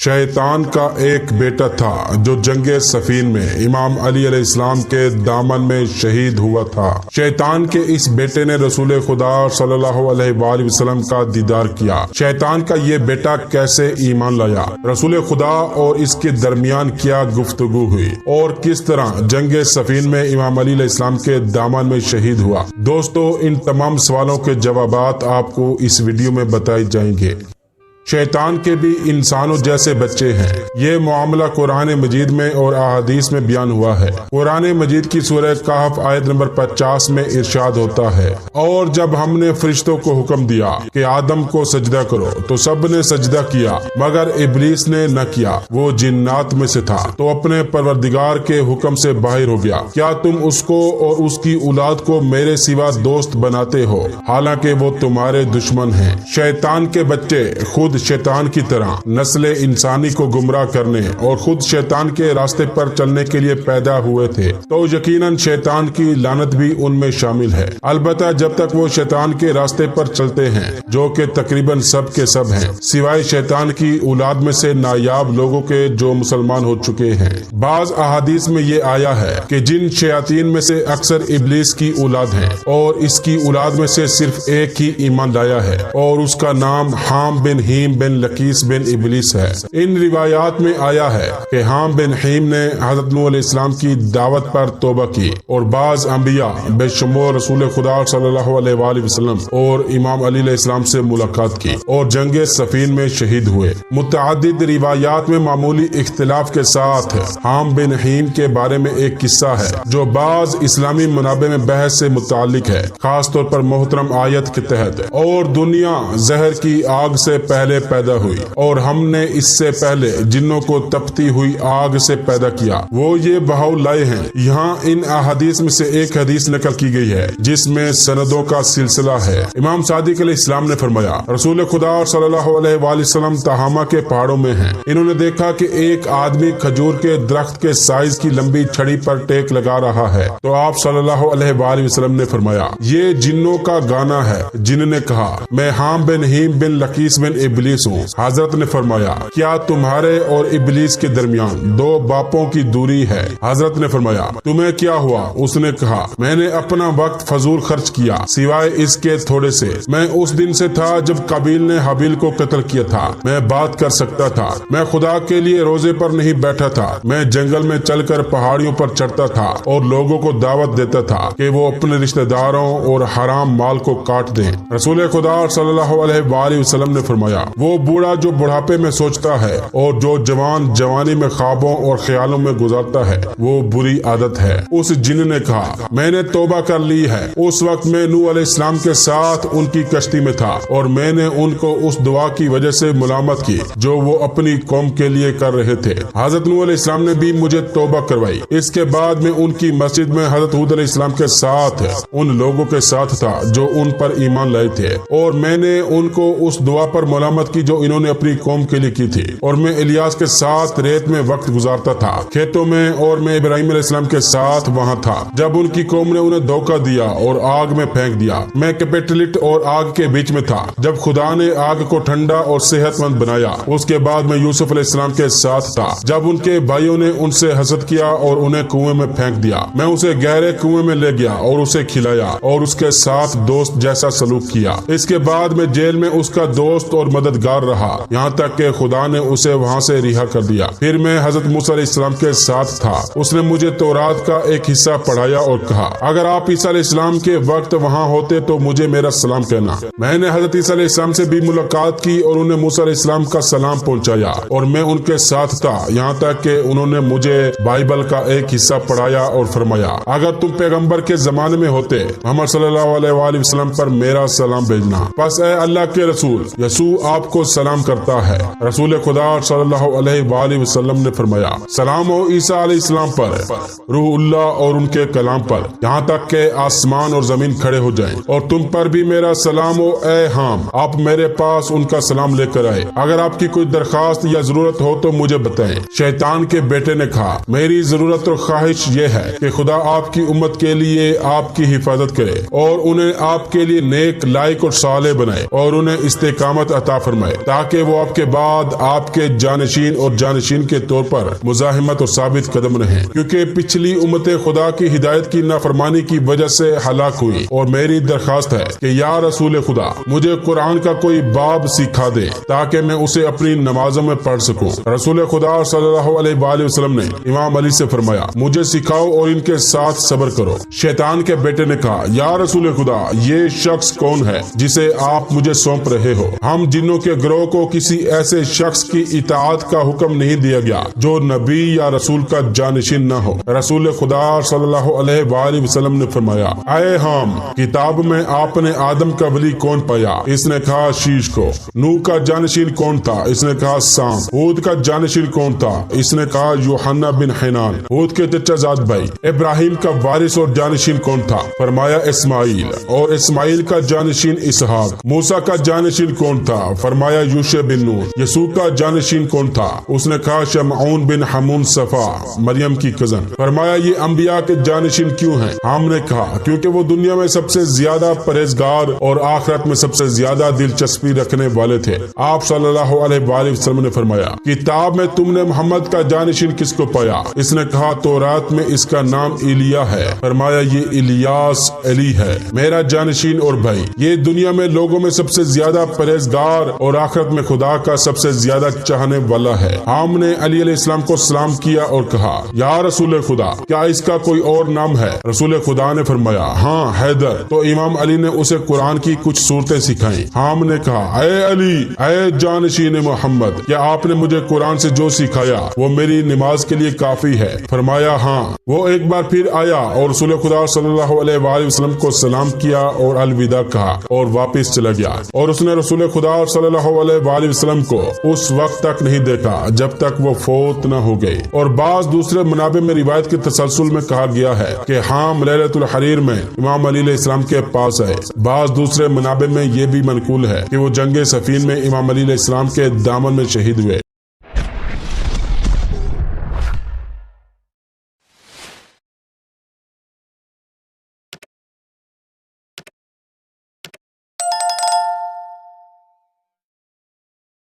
شیطان کا ایک بیٹا تھا جو جنگ صفین میں امام علی علیہ السلام کے دامن میں شہید ہوا تھا۔ شیطان کے اس بیٹے نے رسول خدا صلی اللہ علیہ وآلہ وسلم کا دیدار کیا۔ شیطان کا یہ بیٹا کیسے ایمان لایا، رسول خدا اور اس کے درمیان کیا گفتگو ہوئی، اور کس طرح جنگ صفین میں امام علی علیہ السلام کے دامن میں شہید ہوا۔ دوستو، ان تمام سوالوں کے جوابات آپ کو اس ویڈیو میں بتائے جائیں گے۔ شیطان کے بھی انسانوں جیسے بچے ہیں، یہ معاملہ قرآن مجید میں اور احادیث میں بیان ہوا ہے۔ قرآن مجید کی سورہ کہف آیت نمبر 50 میں ارشاد ہوتا ہے، اور جب ہم نے فرشتوں کو حکم دیا کہ آدم کو سجدہ کرو تو سب نے سجدہ کیا مگر ابلیس نے نہ کیا، وہ جنات میں سے تھا تو اپنے پروردگار کے حکم سے باہر ہو گیا۔ کیا تم اس کو اور اس کی اولاد کو میرے سوا دوست بناتے ہو، حالانکہ وہ تمہارے دشمن ہیں۔ شیطان کے بچے خود شیطان کی طرح نسل انسانی کو گمراہ کرنے اور خود شیطان کے راستے پر چلنے کے لیے پیدا ہوئے تھے، تو یقیناً شیطان کی لعنت بھی ان میں شامل ہے۔ البتہ جب تک وہ شیطان کے راستے پر چلتے ہیں، جو کہ تقریباً سب کے سب ہیں سوائے شیطان کی اولاد میں سے نایاب لوگوں کے جو مسلمان ہو چکے ہیں۔ بعض احادیث میں یہ آیا ہے کہ جن شیاطین میں سے اکثر ابلیس کی اولاد ہیں، اور اس کی اولاد میں سے صرف ایک ہی ایمان لایا ہے، اور اس کا نام حام بن ہیم بن لقیس بن ابلیس ہے۔ ان روایات میں آیا ہے کہ حام بن ہیم نے حضرت نوح علیہ السلام کی دعوت پر توبہ کی، اور بعض انبیاء بے شمار رسول خدا صلی اللہ علیہ وآلہ وسلم اور امام علی علیہ السلام سے ملاقات کی اور جنگ صفین میں شہید ہوئے۔ متعدد روایات میں معمولی اختلاف کے ساتھ حام بن ہیم کے بارے میں ایک قصہ ہے جو بعض اسلامی منابع میں بحث سے متعلق ہے، خاص طور پر محترم آیت کے تحت، اور دنیا زہر کی آگ سے پہلے پیدا ہوئی اور ہم نے اس سے پہلے جنوں کو تپتی ہوئی آگ سے پیدا کیا، وہ یہ بہاؤ لائے ہیں۔ یہاں ان احادیث میں سے ایک حدیث نقل کی گئی ہے جس میں سندوں کا سلسلہ ہے۔ امام صادق علیہ السلام نے فرمایا، رسول خدا صلی اللہ علیہ وآلہ وسلم تہامہ کے پہاڑوں میں ہیں، انہوں نے دیکھا کہ ایک آدمی کھجور کے درخت کے سائز کی لمبی چھڑی پر ٹیک لگا رہا ہے، تو آپ صلی اللہ علیہ وآلہ وسلم نے فرمایا، یہ جنوں کا گانا ہے۔ جن نے کہا، میں حام بن ہیم بن لقیس بن ابلیس ہوں۔ حضرت نے فرمایا، کیا تمہارے اور ابلیس کے درمیان دو باپوں کی دوری ہے؟ حضرت نے فرمایا، تمہیں کیا ہوا؟ اس نے کہا، میں نے اپنا وقت فضول خرچ کیا سوائے اس کے تھوڑے سے۔ میں اس دن سے تھا جب قابیل نے حابیل کو قتل کیا تھا، میں بات کر سکتا تھا، میں خدا کے لیے روزے پر نہیں بیٹھا تھا، میں جنگل میں چل کر پہاڑیوں پر چڑھتا تھا اور لوگوں کو دعوت دیتا تھا کہ وہ اپنے رشتہ داروں اور حرام مال کو کاٹ دیں۔ رسول خدا صلی اللہ علیہ وآلہ وسلم نے فرمایا، وہ بوڑھا جو بڑھاپے میں سوچتا ہے اور جو جوان جوانی میں خوابوں اور خیالوں میں گزارتا ہے، وہ بری عادت ہے۔ اس جن نے کہا، میں نے توبہ کر لی ہے۔ اس وقت میں نوح علیہ السلام کے ساتھ ان کی کشتی میں تھا، اور میں نے ان کو اس دعا کی وجہ سے ملامت کی جو وہ اپنی قوم کے لیے کر رہے تھے۔ حضرت نوح علیہ السلام نے بھی مجھے توبہ کروائی۔ اس کے بعد میں ان کی مسجد میں حضرت ہود علیہ السلام کے ساتھ ان لوگوں کے ساتھ تھا جو ان پر ایمان لائے تھے، اور میں نے ان کو اس دعا پر ملامت کی جو انہوں نے اپنی قوم کے لیے کی تھی، اور میں الیاس کے ساتھ ریت میں وقت گزارتا تھا کھیتوں میں، اور میں ابراہیم علیہ السلام کے ساتھ وہاں تھا جب ان کی قوم نے انہیں دھوکہ دیا اور آگ میں پھینک دیا۔ میں کیپیٹلٹ اور آگ کے بیچ میں تھا جب خدا نے آگ کو ٹھنڈا اور صحت مند بنایا۔ اس کے بعد میں یوسف علیہ السلام کے ساتھ تھا جب ان کے بھائیوں نے ان سے حسد کیا اور انہیں کنویں میں پھینک دیا۔ میں اسے گہرے کنویں میں لے گیا اور اسے کھلایا اور اس کے ساتھ دوست جیسا سلوک کیا۔ اس کے بعد میں جیل میں اس کا دوست اور مددگار رہا، یہاں تک کہ خدا نے اسے وہاں سے رہا کر دیا۔ پھر میں حضرت موسیٰ علیہ السلام کے ساتھ تھا، اس نے مجھے تورات کا ایک حصہ پڑھایا اور کہا، اگر آپ عیسیٰ علیہ السلام کے وقت وہاں ہوتے تو مجھے میرا سلام کہنا۔ میں نے حضرت عیسیٰ علیہ السلام سے بھی ملاقات کی اور انہیں موسیٰ علیہ السلام کا سلام پہنچایا، اور میں ان کے ساتھ تھا یہاں تک کہ انہوں نے مجھے بائبل کا ایک حصہ پڑھایا اور فرمایا، اگر تم پیغمبر کے زمانے میں ہوتے محمد صلی اللہ علیہ وآلہ وسلم پر میرا سلام بھیجنا۔ پس اے اللہ کے رسول، یسوع آپ کو سلام کرتا ہے۔ رسول خدا صلی اللہ علیہ وآلہ وسلم نے فرمایا، سلام ہو عیسیٰ علیہ السلام پر، روح اللہ اور ان کے کلام پر، یہاں تک کہ آسمان اور زمین کھڑے ہو جائیں، اور تم پر بھی میرا سلام ہو اے حام، آپ میرے پاس ان کا سلام لے کر آئے۔ اگر آپ کی کوئی درخواست یا ضرورت ہو تو مجھے بتائیں۔ شیطان کے بیٹے نے کہا، میری ضرورت اور خواہش یہ ہے کہ خدا آپ کی امت کے لیے آپ کی حفاظت کرے اور انہیں آپ کے لیے نیک، لائق اور صالح بنائے اور انہیں استقامت عطا فرمائے تاکہ وہ آپ کے بعد آپ کے جانشین اور جانشین کے طور پر مزاحمت اور ثابت قدم رہیں، کیونکہ پچھلی امت خدا کی ہدایت کی نافرمانی کی وجہ سے ہلاک ہوئی۔ اور میری درخواست ہے کہ یا رسول خدا مجھے قرآن کا کوئی باب سکھا دے تاکہ میں اسے اپنی نمازوں میں پڑھ سکوں۔ رسول خدا صلی اللہ علیہ وآلہ وسلم نے امام علی سے فرمایا مجھے سکھاؤ اور ان کے ساتھ صبر کرو۔ شیطان کے بیٹے نے کہا یا رسول خدا یہ شخص کون ہے جسے آپ مجھے سونپ رہے ہو؟ ہم جنوں کے گروہ کو کسی ایسے شخص کی اطاعت کا حکم نہیں دیا گیا جو نبی یا رسول کا جانشین نہ ہو۔ رسول خدا صلی اللہ علیہ وآلہ وسلم نے فرمایا اے ہم کتاب میں آپ نے آدم کا ولی کون پایا؟ اس نے کہا شیش کو۔ نوح کا جانشین کون تھا؟ اس نے کہا سام۔ ہود کا جانشین کون تھا؟ اس نے کہا یوحنا بن حنان، ہود کے چچا زاد بھائی۔ ابراہیم کا وارث اور جانشین کون تھا؟ فرمایا اسماعیل، اور اسماعیل کا جانشین اسحاق۔ موسیٰ کا جانشین کون تھا؟ فرمایا یوشع بن نون۔ یسوع کا جانشین کون تھا؟ اس نے کہا شمعون بن حمون صفا، مریم کی کزن۔ فرمایا یہ انبیاء کے جانشین کیوں ہیں؟ ہم نے کہا کیونکہ وہ دنیا میں سب سے زیادہ پرہیزگار اور آخرت میں سب سے زیادہ دلچسپی رکھنے والے تھے۔ آپ صلی اللہ علیہ وآلہ وسلم نے فرمایا کتاب میں تم نے محمد کا جانشین کس کو پایا؟ اس نے کہا تورات میں اس کا نام ایلیا ہے۔ فرمایا یہ الیاس علی ہے میرا جانشین اور بھائی، یہ دنیا میں لوگوں میں سب سے زیادہ پرہیزگار اور آخرت میں خدا کا سب سے زیادہ چاہنے والا ہے۔ ہم نے علی علیہ السلام کو سلام کیا اور کہا یا رسول خدا کیا اس کا کوئی اور نام ہے؟ رسول خدا نے فرمایا ہاں حیدر۔ تو امام علی نے اسے قرآن کی کچھ صورتیں سکھائیں۔ ہم نے کہا اے علی، اے جانشین محمد، کیا آپ نے مجھے قرآن سے جو سکھایا وہ میری نماز کے لیے کافی ہے؟ فرمایا ہاں۔ وہ ایک بار پھر آیا اور رسول خدا صلی اللہ علیہ وآلہ وسلم کو سلام کیا اور الوداع کہا اور واپس چلا گیا، اور اس نے رسول خدا صلی اللہ علیہ وآلہ وسلم کو اس وقت تک نہیں دیکھا جب تک وہ فوت نہ ہو گئے۔ اور بعض دوسرے منابع میں روایت کے تسلسل میں کہا گیا ہے کہ ہم لیلۃ الحریر میں امام علی علیہ السلام کے پاس آئے۔ بعض دوسرے منابع میں یہ بھی منقول ہے کہ وہ جنگ صفین میں امام علی علیہ السلام کے دامن میں شہید ہوئے۔